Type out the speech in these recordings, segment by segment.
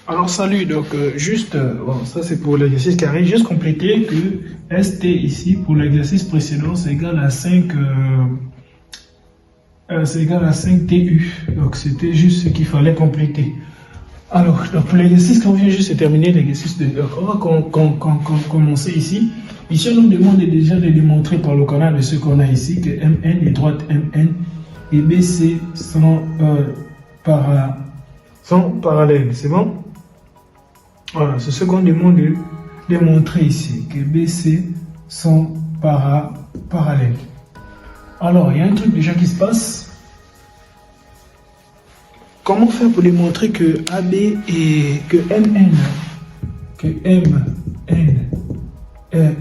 Alors salut, donc bon, ça c'est pour l'exercice carré, juste compléter que ST ici pour l'exercice précédent c'est égal à 5 c'est égal à 5 TU, donc c'était juste ce qu'il fallait compléter. Alors donc pour l'exercice qu'on vient juste de terminer, l'exercice de on va commencer ici. Ici on nous demande déjà de démontrer par le canal de ce qu'on a ici que MN, les droites MN et BC sont parallèles, c'est bon? Voilà, c'est ce qu'on demande de démontrer ici, que BC sont parallèles. Alors, il y a un truc déjà qui se passe. Comment faire pour démontrer que AB et que MN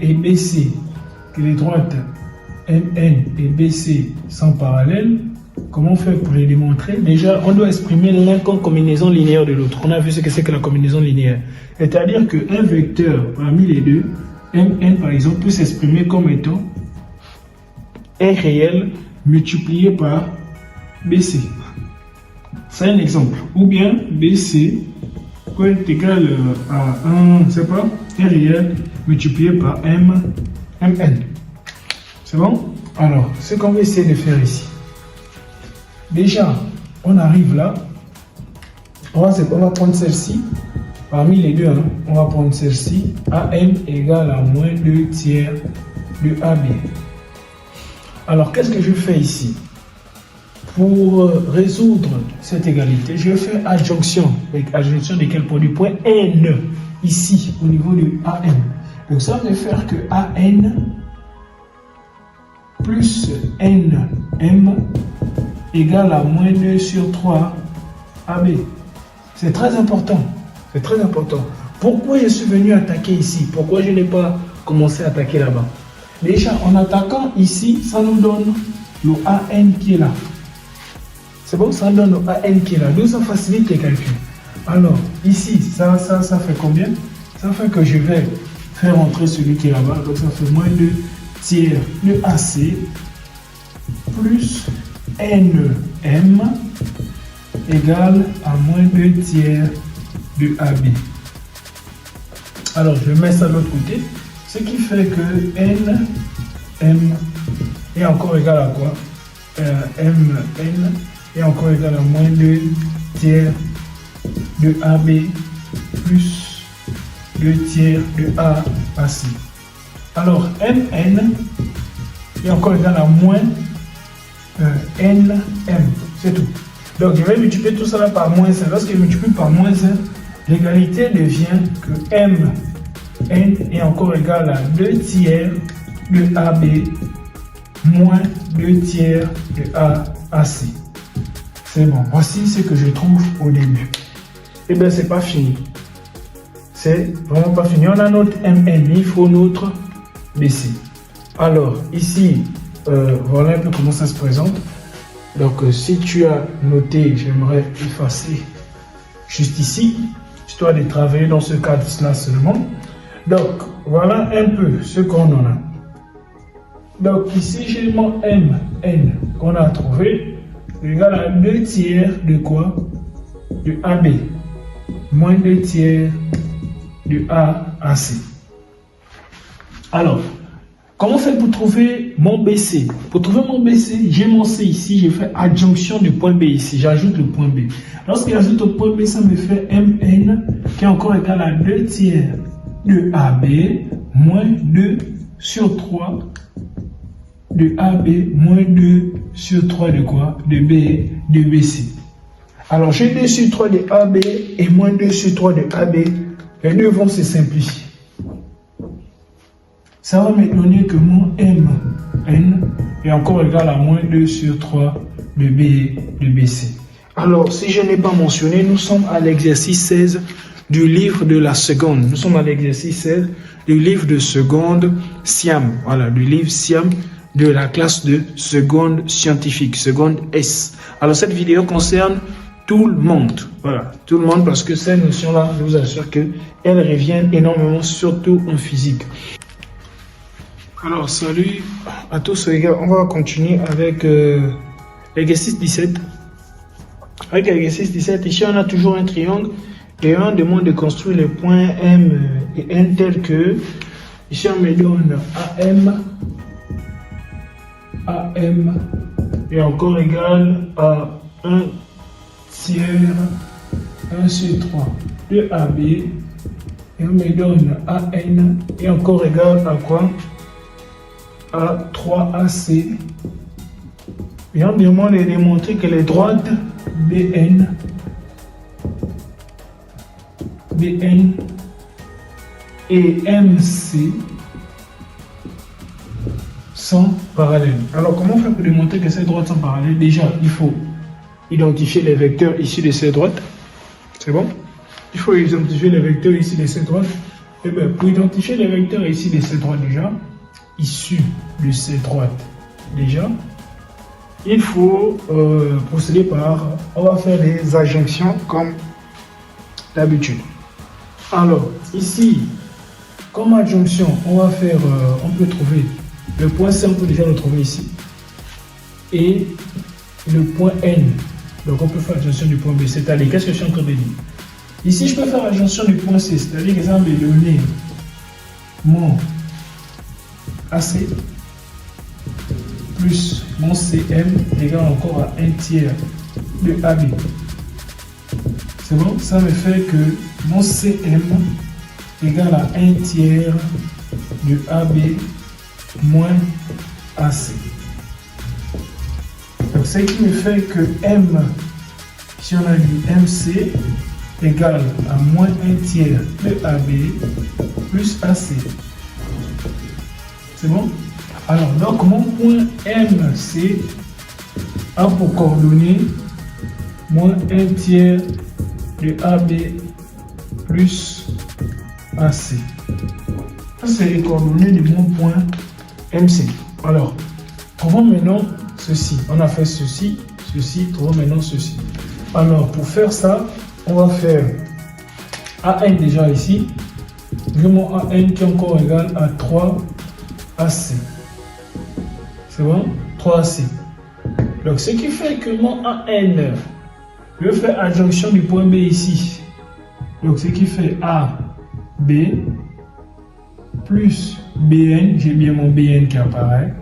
et BC, que les droites MN et BC sont parallèles? Comment faire pour les démontrer? Déjà, on doit exprimer l'un comme combinaison linéaire de l'autre. On a vu ce que c'est que la combinaison linéaire. C'est-à-dire qu'un vecteur parmi les deux, Mn par exemple, peut s'exprimer comme étant R réel multiplié par BC. C'est un exemple. Ou bien BC peut être égal à 1, c'est pas, R réel multiplié par Mn. C'est bon? Alors, ce qu'on va essayer de faire ici. Déjà, on arrive là, on va prendre celle-ci, parmi les deux, hein, on va prendre celle-ci, AM égale à moins 2 tiers de AB. Alors, qu'est-ce que je fais ici? Pour résoudre cette égalité, je fais adjonction. Avec adjonction de quel point? Du point N, ici, au niveau de AM. Donc, ça veut faire que AN plus NM égale à moins 2 sur 3 AB. C'est très important. C'est très important. Pourquoi je suis venu attaquer ici? Pourquoi je n'ai pas commencé à attaquer là-bas? Déjà, en attaquant ici, ça nous donne le AN qui est là. C'est bon? Ça donne le AN qui est là. Donc, ça facilite les calculs. Alors, ici, ça fait combien? Ça fait que je vais faire entrer celui qui est là-bas. Donc, ça fait moins 2 tiers de AC plus NM égale à moins 2 tiers de AB. Alors, je mets ça de l'autre côté. Ce qui fait que NM est encore égal à quoi? MN est encore égal à moins 2 tiers de AB plus 2 tiers de AC. Alors, MN est encore égal à moins NM, c'est tout. Donc, je vais multiplier tout ça par moins 1. Lorsque je multiplie par moins 1, l'égalité devient que MN est encore égal à 2 tiers de AB moins 2 tiers de AC. C'est bon. Voici ce que je trouve au début. Eh bien, c'est pas fini. C'est vraiment pas fini. On a notre MN, il faut notre BC. Alors, ici, voilà un peu comment ça se présente. Donc, si tu as noté, j'aimerais effacer juste ici, histoire de travailler dans ce cadre-là seulement. Donc, voilà un peu ce qu'on en a. Donc, ici, j'ai mon MN qu'on a trouvé, égal à 2 tiers de quoi? De AB, moins 2 tiers de AC. Alors, comment faire pour trouver mon BC? Pour trouver mon BC, j'ai mon C ici, je fais adjonction du point B ici, j'ajoute le point B. Lorsque j'ajoute au point B, ça me fait MN qui est encore égal à 2 tiers de AB moins 2 sur 3 de AB moins 2 sur 3 de quoi? De B, de BC. Alors j'ai 2 sur 3 de AB et moins 2 sur 3 de AB. Les deux vont se simplifier. Ça va me donner que mon MN est encore égal à moins 2 sur 3 de B de BC. Alors, si je n'ai pas mentionné, nous sommes à l'exercice 16 du livre de la seconde. Nous sommes à l'exercice 16 du livre de seconde SIAM. Voilà, du livre SIAM de la classe de seconde scientifique, seconde S. Alors, cette vidéo concerne tout le monde. Voilà, tout le monde, parce que ces notions-là, je vous assure qu'elles reviennent énormément, surtout en physique. Alors, salut à tous les gars. On va continuer avec l'exercice 17. Avec l'exercice 17, ici, on a toujours un triangle Et on demande de construire les points M et N tels que, ici on me donne AM est encore égal à 1 tiers 1 sur 3 de AB, et on me donne AN est encore égal à quoi? À 3AC. Et on demande de démontrer que les droites BN et MC sont parallèles. Alors, comment faire pour démontrer que ces droites sont parallèles? Déjà, il faut identifier les vecteurs ici de ces droites. C'est bon? Il faut identifier les vecteurs ici de ces droites. Et bien, pour identifier les vecteurs ici de ces droites déjà, issus de ces droites déjà, il faut procéder par, on va faire des adjonctions comme d'habitude. Alors, ici, comme adjonction, on va faire, on peut trouver le point C, on peut déjà le trouver ici, et le point N. Donc, on peut faire adjonction du point B. C'est-à-dire, qu'est-ce que je suis en train de dire? Ici, je peux faire adjonction du point C, c'est-à-dire que ça va me donner mon AC plus mon CM égale encore à 1 tiers de AB. C'est bon? Ça me fait que mon CM égale à 1 tiers de AB moins AC. Donc, ce qui me fait que M, si on a dit MC, égale à moins 1 tiers de AB plus AC. C'est bon? Alors, donc, mon point MC a pour coordonnées moins 1 tiers de AB plus AC. Ça, c'est les coordonnées de mon point MC. Alors, trouvons maintenant ceci. On a fait ceci, ceci, trouvons maintenant ceci. Alors, pour faire ça, on va faire AN déjà ici. J'ai mon AN qui est encore égal à 3AC. C'est bon? 3AC. Donc, ce qui fait que mon AN, je vais faire adjonction du point B ici. Donc, ce qui fait AB plus BN, j'ai bien mon BN qui apparaît,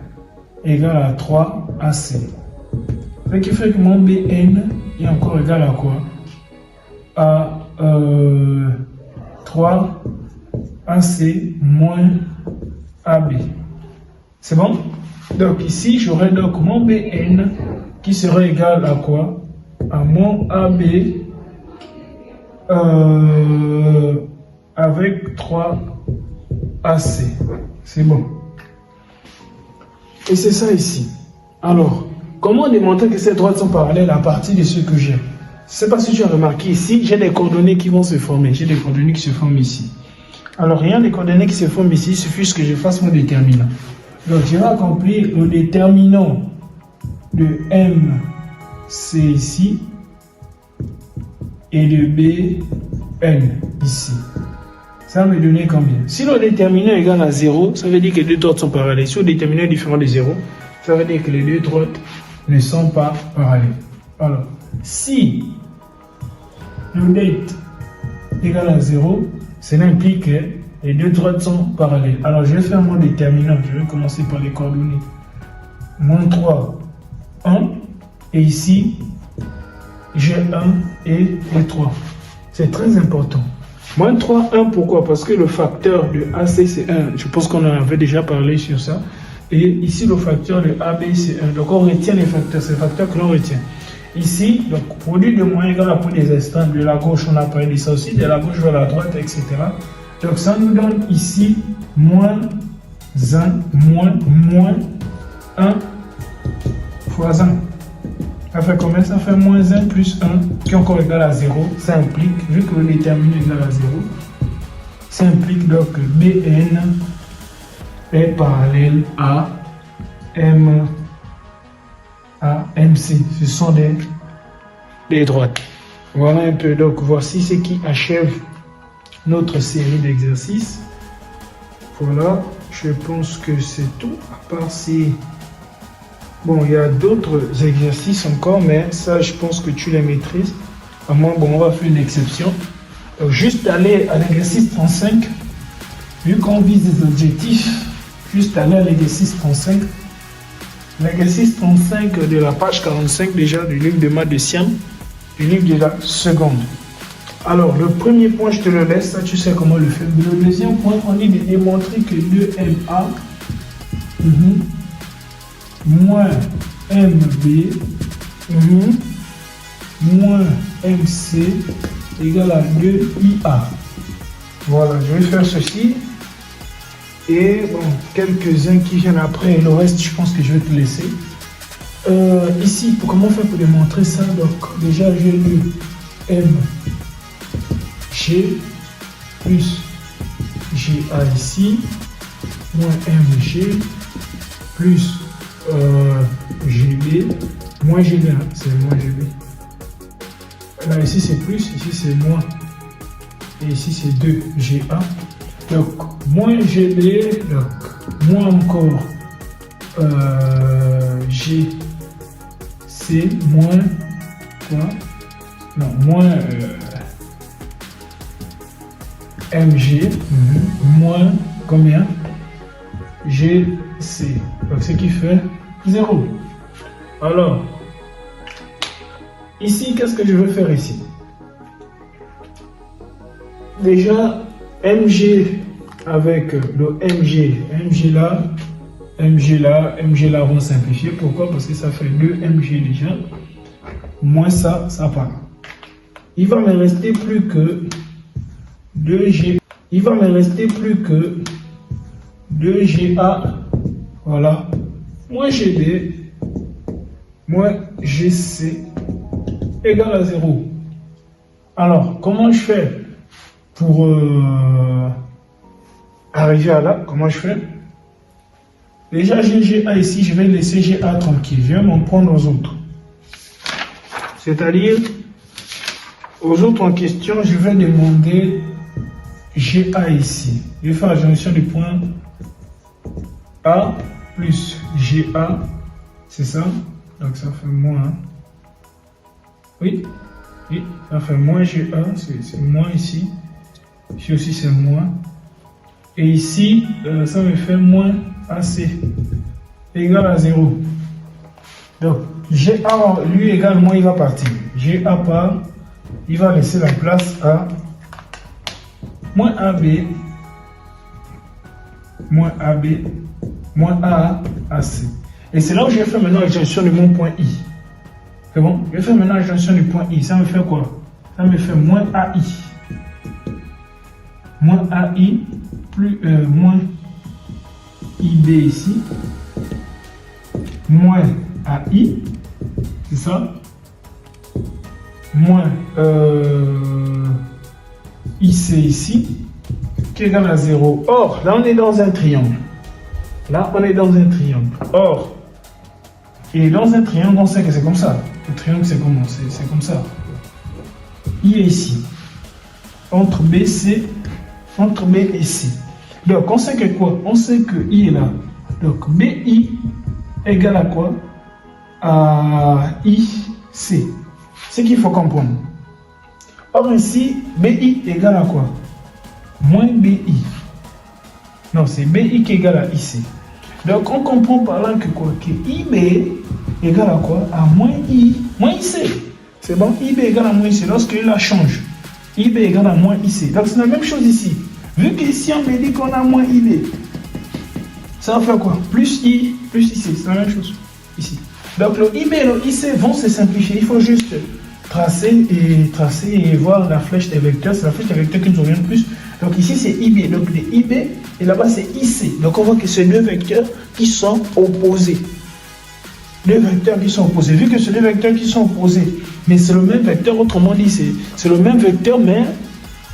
égal à 3AC. Ce qui fait que mon BN est encore égal à quoi? À 3AC moins AB. C'est bon? Donc ici, j'aurai donc mon BN qui serait égal à quoi? À mon AB avec 3AC. C'est bon. Et c'est ça ici. Alors, comment démontrer que ces droites sont parallèles à partir de ce que j'ai? C'est parce que tu as remarqué ici, j'ai des coordonnées qui vont se former. J'ai des coordonnées qui se forment ici. Alors, rien des coordonnées qui se forment ici, il suffit que je fasse mon déterminant. Donc, je vais accomplir le déterminant de MC ici et de BN ici. Ça va me donner combien? Si le déterminant est égal à 0, ça veut dire que les deux droites sont parallèles. Si le déterminant est différent de 0, ça veut dire que les deux droites ne sont pas parallèles. Alors, si le det est égal à 0, cela implique que les deux droites sont parallèles. Alors, je vais faire mon déterminant. Je vais commencer par les coordonnées. Moins 3, 1. Et ici, j'ai 1 et 3. C'est très important. Moins 3, 1, pourquoi? Parce que le facteur de AC, c'est 1. Je pense qu'on en avait déjà parlé sur ça. Et ici, le facteur de AB, c'est 1. Donc, on retient les facteurs. C'est le facteur que l'on retient. Ici, donc, produit de moins égal à point des extrêmes. De la gauche, on a parlé de ça aussi. De la gauche vers la droite, etc. Donc, ça nous donne ici moins 1, moins 1 fois 1. Ça fait combien? Ça fait moins 1 plus 1 qui est encore égal à 0. Ça implique, vu que le déterminant est égal à 0, ça implique donc que BN est parallèle à MC. Ce sont des droites. Voilà un peu. Donc, voici ce qui achève notre série d'exercices. Voilà, je pense que c'est tout. À part si... Bon, il y a d'autres exercices encore, mais ça, je pense que tu les maîtrises. À moins, bon, on va faire une exception. Donc, juste aller à l'exercice 35, vu qu'on vise des objectifs, juste aller à l'exercice 35. L'exercice 35 de la page 45 déjà du livre de maths de Siam, du livre de la seconde. Alors, le premier point, je te le laisse, ça tu sais comment le faire. Le deuxième point, on dit de démontrer que 2MA moins MB moins MC égale à 2IA. Voilà, je vais faire ceci. Et bon, quelques-uns qui viennent après, et le reste, je pense que je vais te laisser. Ici, comment faire pour démontrer ça? Donc, déjà, j'ai lu MG plus GA ici, moins MG plus GB, moins GB, hein, c'est moins GB. Là, ici, c'est plus, ici, c'est moins. Et ici, c'est 2GA. Donc, moins GB, donc, moins encore GC, moins quoi? Non, moins MG, moins combien? GC. Donc, ce qui fait 0. Alors, ici, qu'est-ce que je veux faire ici? Déjà, MG avec le MG là, MG là, on va simplifier. Pourquoi? Parce que ça fait 2 MG déjà. Moins ça, ça part. Il va me rester plus que 2G. Il va me rester plus que 2GA. Voilà. Moins GD, moins GC égale à 0. Alors, comment je fais pour arriver à là? Comment je fais? Déjà, j'ai GA ici, je vais laisser GA tranquille. Je vais m'en prendre aux autres. C'est-à-dire, aux autres en question, je vais demander GA ici. Je vais faire la jonction du point A plus GA. C'est ça? Donc, ça fait moins. Oui, ça fait moins GA. C'est moins ici. Ici aussi, c'est moins. Et ici, ça me fait moins AC égal à 0. Donc, GA, lui également, il va partir. GA part, il va laisser la place à moins AB, moins AB, moins AC. Et c'est là où je vais faire maintenant la jonction de mon point I. C'est bon? Je vais faire maintenant la jonction du point I. Ça me fait quoi? Ça me fait moins AI. Moins AI plus moins IB ici. Moins AI. C'est ça? Moins IC ici. Qui est égal à 0. Or, là on est dans un triangle. Or, et dans un triangle, on sait que c'est comme ça. Le triangle, c'est comment? C'est comme ça. I est ici. Entre B et C. Donc, on sait que quoi? On sait que I est là. Donc, BI égale à quoi? À IC. Ce qu'il faut comprendre. Or, ici, BI égale à quoi? Moins BI. Non, c'est BI qui est égal à IC. Donc, on comprend par là que quoi? Que IB égale à quoi? À moins IC. C'est bon? IB égale à moins IC. Lorsqu'il la change, IB égale à moins IC. Donc, c'est la même chose ici. Vu qu'ici, on me dit qu'on a moins IB, ça va faire quoi? Plus I, plus IC. C'est la même chose ici. Donc, le IB et le IC vont se simplifier. Il faut juste tracer et voir la flèche des vecteurs. C'est la flèche des vecteurs qui nous oriente plus. Donc, ici, c'est IB. Donc, les IB et là-bas, c'est IC. Donc, on voit que c'est deux vecteurs qui sont opposés. Deux vecteurs qui sont opposés. Vu que c'est deux vecteurs qui sont opposés, mais c'est le même vecteur, autrement dit, c'est le même vecteur, mais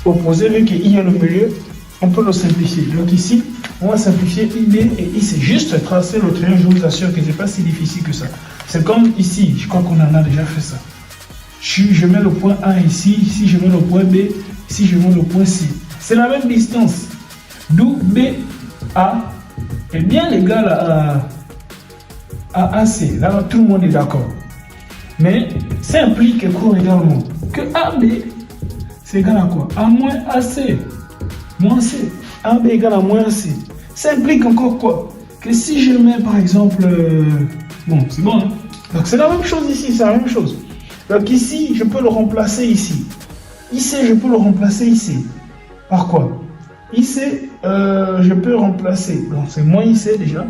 opposé. Vu que I est le milieu, on peut le simplifier. Donc, ici, on va simplifier IB et IC. Juste tracer le triangle, je vous assure que ce n'est pas si difficile que ça. C'est comme ici, je crois qu'on en a déjà fait ça. Je mets le point A ici, ici je mets le point B, ici je mets le point C. C'est la même distance. D'où BA est bien égal à AC. Là, tout le monde est d'accord. Mais ça implique quoi également? Que AB, c'est égal à quoi? A moins AC. Moins C. AB égale à moins C. Ça implique encore quoi? Que si je mets par exemple... bon, c'est bon, hein? Donc c'est la même chose ici, c'est la même chose. Donc ici, je peux le remplacer ici. Ici, je peux le remplacer ici. Par quoi? Ici, je peux remplacer. Donc c'est moins ici déjà.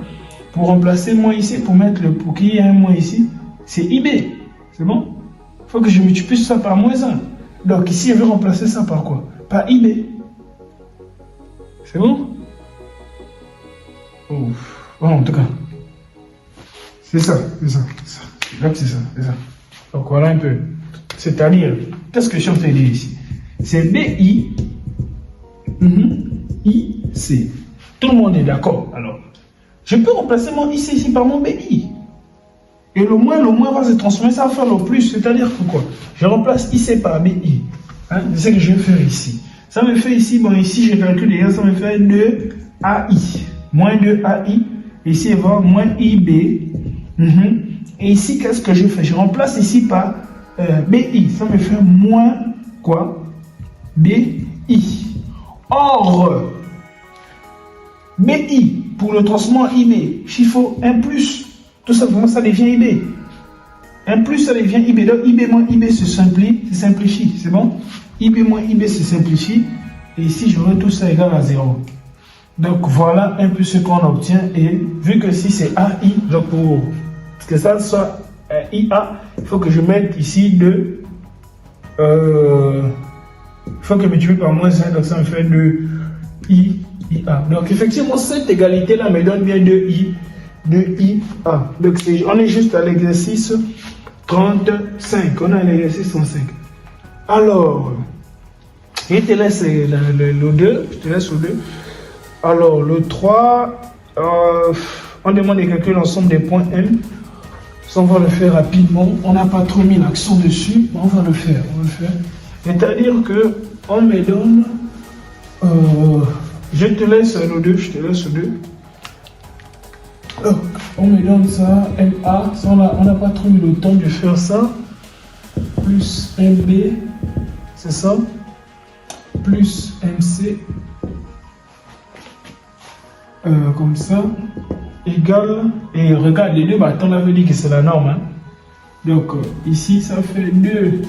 Pour remplacer moins ici, pour mettre le... Pour qu'il y ait un moins ici, c'est IB. C'est bon? Il faut que je multiplie ça par moins 1. Donc ici, je vais remplacer ça par quoi? Par IB. C'est bon? Oh. Bon, en tout cas. C'est ça, c'est ça, c'est ça. Donc c'est ça, c'est ça. Donc voilà un peu. C'est-à-dire, qu'est-ce que je suis en train de dire ici? C'est BI, IC. Tout le monde est d'accord. Alors, je peux remplacer mon IC ici par mon BI. Et le moins va se transformer, ça va faire le plus. C'est-à-dire que quoi? Je remplace IC par BI. Hein? C'est ce que je vais faire ici. Ça me fait ici, bon ici je calcule déjà, ça me fait 2 AI. Moins 2 AI. Ici, il va avoir moins IB. Et ici, qu'est-ce que je fais? Je remplace ici par BI. Ça me fait moins quoi? BI. Or, BI, pour le transformant IB, il faut 1 plus. Tout simplement, ça devient IB. 1 plus, ça devient IB. Donc, IB moins IB se simplifie. C'est bon? IB moins IB se simplifie. Et ici, j'aurai tout ça égal à 0. Donc, voilà un peu ce qu'on obtient. Et vu que si c'est AI, donc pour que ça soit IA, il faut que je mette ici 2. Il faut que je multiplie par moins 1. Donc, ça me fait 2 IA. Donc, effectivement, cette égalité-là me donne bien 2IA. Donc, on est juste à l'exercice 35. On est à l'exercice 35. Alors, je te laisse le 2. Je te laisse le 2. Alors, le 3, on demande de calculer l'ensemble des points M. Ça, on va le faire rapidement. On n'a pas trop mis l'accent dessus, mais on va le faire. C'est-à-dire que on me donne... je te laisse le 2. Donc, on me donne ça, MA. Ça, on n'a pas trop eu le temps de faire ça. Plus MB, c'est ça. Plus MC. Comme ça, égal, et regarde les deux, bah, on avait dit que c'est la norme. Hein. Donc ici, ça fait 2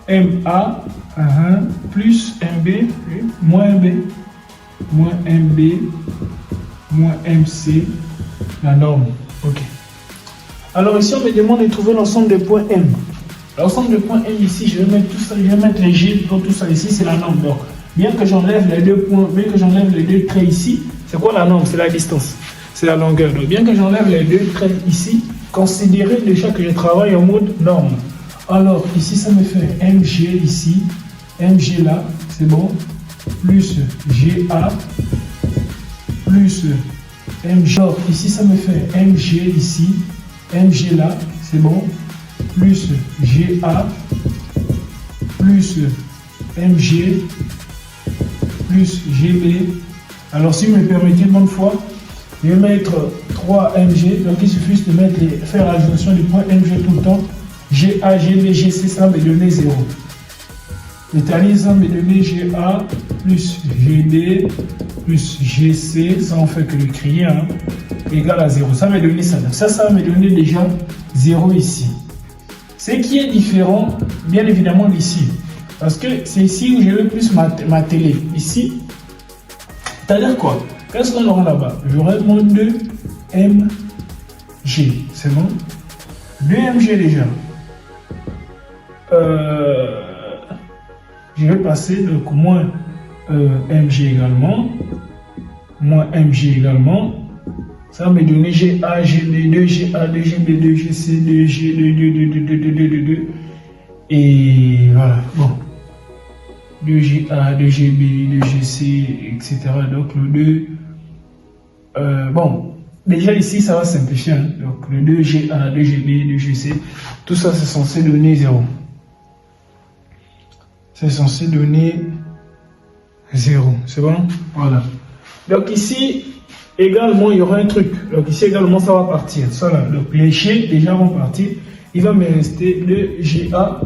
MA plus MB, moins MB, moins MB, moins MC, la norme. Ok. Alors ici, on me demande de trouver l'ensemble des points M. L'ensemble des points M ici, je vais mettre tout ça, je vais mettre les G dans tout ça ici, c'est la norme. Donc, bien que j'enlève les 2 points, bien que j'enlève les 2 traits ici, c'est quoi la norme? C'est la distance, c'est la longueur. Donc, bien que j'enlève les 2 traits ici, considérez déjà que je travaille en mode norme. Alors, ici, ça me fait MG ici, MG là, c'est bon, plus GA, plus MG. Alors, ici, ça me fait MG ici, MG là, c'est bon, plus GA, plus MG, plus GB. Alors si vous me permettez une bonne fois, je vais mettre 3MG. Donc il suffit de mettre faire l'adjonction du point MG tout le temps. GA, GB, GC, ça va me donner 0. C'est-à-dire ça va me donner GA plus GD plus GC, ça on fait que le crier, hein, égal à 0. Ça va me donner ça. Donc ça va me donner déjà 0 ici. Ce qui est différent, bien évidemment, d'ici. Parce que c'est ici où je vais plus ma télé. Ici, c'est-à-dire quoi? Qu'est-ce qu'on aura là-bas? J'aurai mon 2MG. C'est bon? 2MG déjà. Je vais passer donc moins MG également. Moins MG également. Ça va me donner GA, GB, 2GA, 2GB, 2GC, 2G, 2. Et voilà. Bon. 2GA, 2GB, 2GC, etc. Donc le 2. Bon. Déjà ici, ça va simplifier. Hein. Donc le 2GA, 2GB, 2GC. Tout ça, c'est censé donner 0. C'est censé donner 0. C'est bon? Voilà. Donc ici, également, il y aura un truc. Donc ici, également, ça va partir. Ça là. Donc les G, déjà, vont partir. Il va me rester 2GA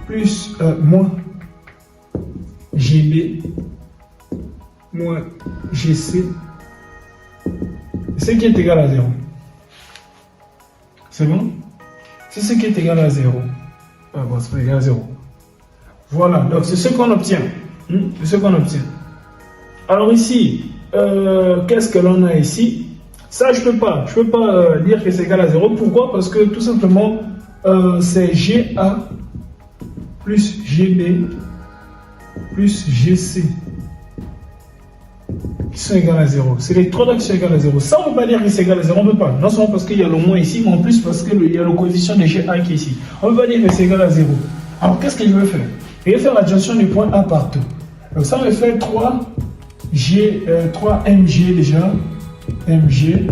plus moins GB moins GC, ce qui est égal à 0. C'est bon? C'est ce qui est égal à 0. Ah bon, c'est égal à 0. Voilà, donc c'est ce qu'on obtient. C'est ce qu'on obtient. Alors ici, qu'est-ce que l'on a ici? Ça, je peux pas dire que c'est égal à 0. Pourquoi? Parce que tout simplement, c'est GA plus GB plus GC qui sont égales à 0. C'est les trois là qui sont égales à 0. Ça, on ne peut pas dire que c'est égal à 0. On ne peut pas. Non seulement parce qu'il y a le moins ici, mais en plus parce qu'il y a le coefficient de GA qui est ici. On ne peut pas dire que c'est égal à 0. Alors, qu'est-ce qu'il veut faire? Il veut faire l'adjonction du point A partout. Donc, ça, on va faire 3MG déjà. MG.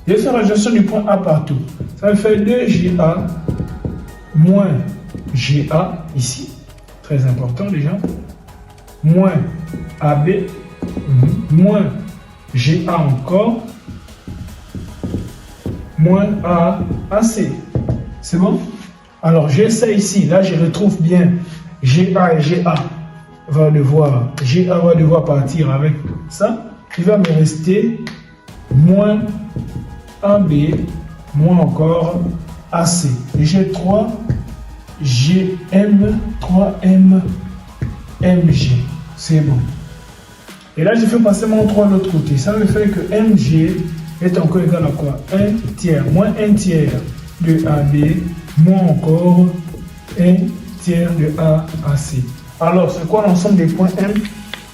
Il va faire l'adjonction du point A partout. Ça va faire 2GA moins GA ici. Très important déjà. Moins AB. Moins GA encore. Moins AC. C'est bon? Alors, j'essaie ici. Là, je retrouve bien GA et GA. GA va devoir partir avec ça. Il va me rester moins AB, moins encore AC. Et j'ai 3MG. C'est bon. Et là, je fais passer mon 3 de l'autre côté. Ça veut faire que MG est encore égal à quoi? 1 tiers, moins 1 tiers de AB, moins encore 1 tiers de AAC. Alors, c'est quoi l'ensemble des points M?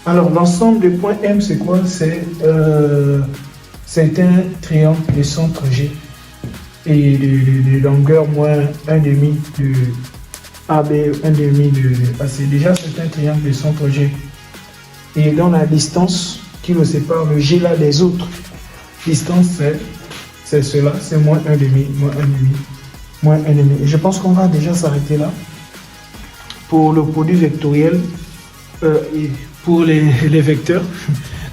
Alors, l'ensemble des points M, c'est quoi? C'est un triangle de centre G et de longueur moins 1,5 de AB, 1,5 de AC. Déjà, c'est un triangle de centre G. Et dans la distance qui me sépare le G là des autres distances, c'est cela, c'est moins 1,5, moins 1,5. Et je pense qu'on va déjà s'arrêter là pour le produit vectoriel et pour les vecteurs.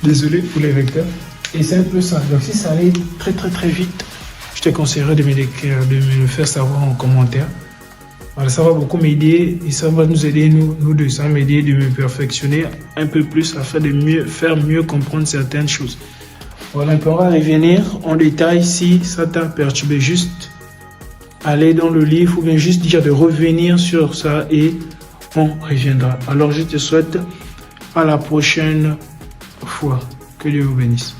Désolé pour les vecteurs. Et c'est un peu ça. Donc si ça allait très vite, je te conseillerais de me le faire savoir en commentaire. Voilà, ça va beaucoup m'aider et ça va nous aider, nous deux. Ça va m'aider de me perfectionner un peu plus afin de faire mieux comprendre certaines choses. Voilà, on va revenir en détail si ça t'a perturbé. Juste aller dans le livre ou bien juste déjà de revenir sur ça et on reviendra. Alors je te souhaite à la prochaine fois. Que Dieu vous bénisse.